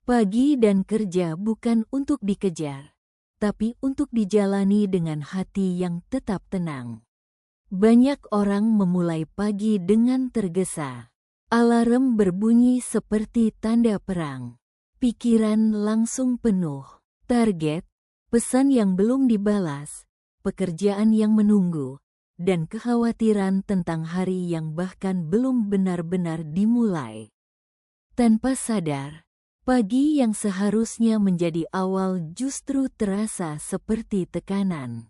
Pagi dan kerja bukan untuk dikejar, tapi untuk dijalani dengan hati yang tetap tenang. Banyak orang memulai pagi dengan tergesa. Alarm berbunyi seperti tanda perang. Pikiran langsung penuh. Target, pesan yang belum dibalas, pekerjaan yang menunggu, dan kekhawatiran tentang hari yang bahkan belum benar-benar dimulai. Tanpa sadar, pagi yang seharusnya menjadi awal justru terasa seperti tekanan.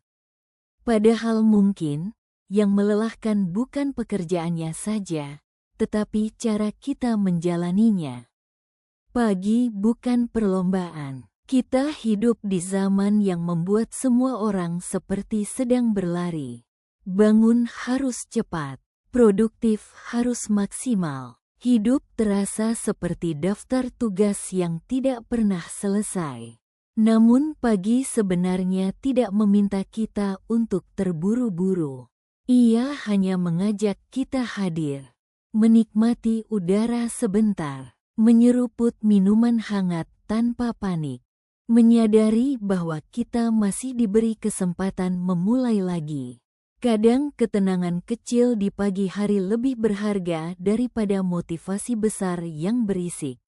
Padahal mungkin, yang melelahkan bukan pekerjaannya saja, tetapi cara kita menjalaninya. Pagi bukan perlombaan. Kita hidup di zaman yang membuat semua orang seperti sedang berlari. Bangun harus cepat, produktif harus maksimal. Hidup terasa seperti daftar tugas yang tidak pernah selesai. Namun pagi sebenarnya tidak meminta kita untuk terburu-buru. Ia hanya mengajak kita hadir, menikmati udara sebentar, menyeruput minuman hangat tanpa panik, menyadari bahwa kita masih diberi kesempatan memulai lagi. Kadang ketenangan kecil di pagi hari lebih berharga daripada motivasi besar yang berisik.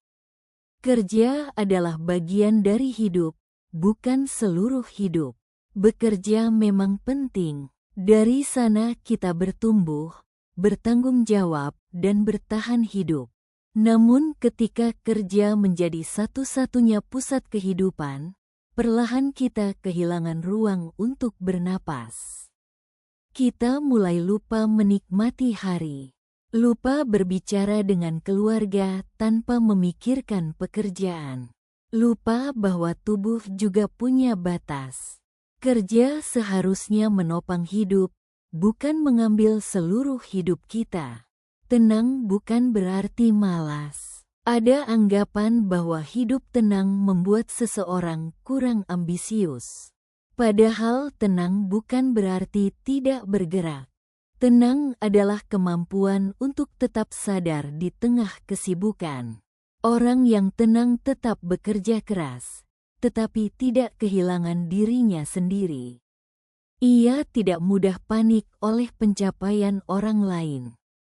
Kerja adalah bagian dari hidup, bukan seluruh hidup. Bekerja memang penting. Dari sana kita bertumbuh, bertanggung jawab, dan bertahan hidup. Namun ketika kerja menjadi satu-satunya pusat kehidupan, perlahan kita kehilangan ruang untuk bernapas. Kita mulai lupa menikmati hari, lupa berbicara dengan keluarga tanpa memikirkan pekerjaan, lupa bahwa tubuh juga punya batas. Kerja seharusnya menopang hidup, bukan mengambil seluruh hidup kita. Tenang bukan berarti malas. Ada anggapan bahwa hidup tenang membuat seseorang kurang ambisius. Padahal tenang bukan berarti tidak bergerak. Tenang adalah kemampuan untuk tetap sadar di tengah kesibukan. Orang yang tenang tetap bekerja keras, tetapi tidak kehilangan dirinya sendiri. Ia tidak mudah panik oleh pencapaian orang lain.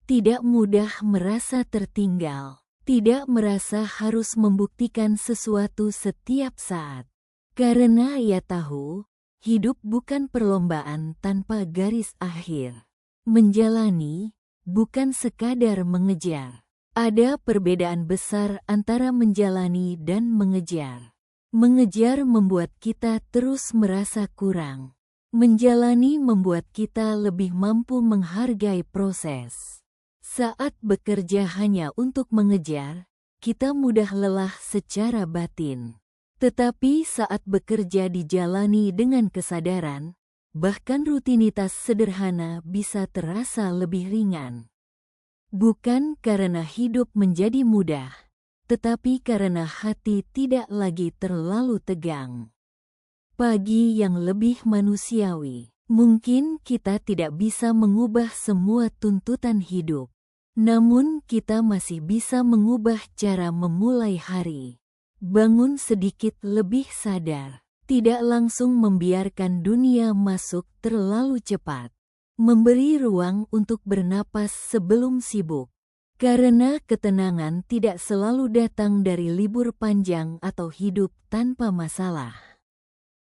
Tidak mudah merasa tertinggal, tidak merasa harus membuktikan sesuatu setiap saat. Karena ia tahu, hidup bukan perlombaan tanpa garis akhir. Menjalani, bukan sekadar mengejar. Ada perbedaan besar antara menjalani dan mengejar. Mengejar membuat kita terus merasa kurang. Menjalani membuat kita lebih mampu menghargai proses. Saat bekerja hanya untuk mengejar, kita mudah lelah secara batin. Tetapi saat bekerja dijalani dengan kesadaran, bahkan rutinitas sederhana bisa terasa lebih ringan. Bukan karena hidup menjadi mudah, tetapi karena hati tidak lagi terlalu tegang. Pagi yang lebih manusiawi. Mungkin kita tidak bisa mengubah semua tuntutan hidup. Namun kita masih bisa mengubah cara memulai hari. Bangun sedikit lebih sadar. Tidak langsung membiarkan dunia masuk terlalu cepat. Memberi ruang untuk bernapas sebelum sibuk. Karena ketenangan tidak selalu datang dari libur panjang atau hidup tanpa masalah.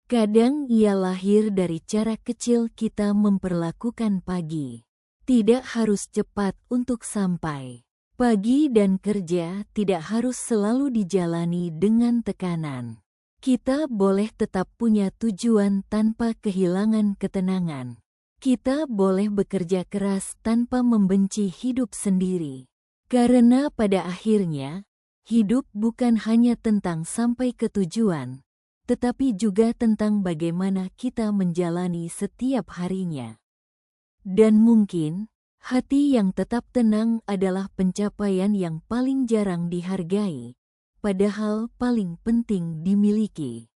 Kadang ia lahir dari cara kecil kita memperlakukan pagi. Tidak harus cepat untuk sampai. Pagi dan kerja tidak harus selalu dijalani dengan tekanan. Kita boleh tetap punya tujuan tanpa kehilangan ketenangan. Kita boleh bekerja keras tanpa membenci hidup sendiri. Karena pada akhirnya, hidup bukan hanya tentang sampai ke tujuan, tetapi juga tentang bagaimana kita menjalani setiap harinya. Dan mungkin, hati yang tetap tenang adalah pencapaian yang paling jarang dihargai, padahal paling penting dimiliki.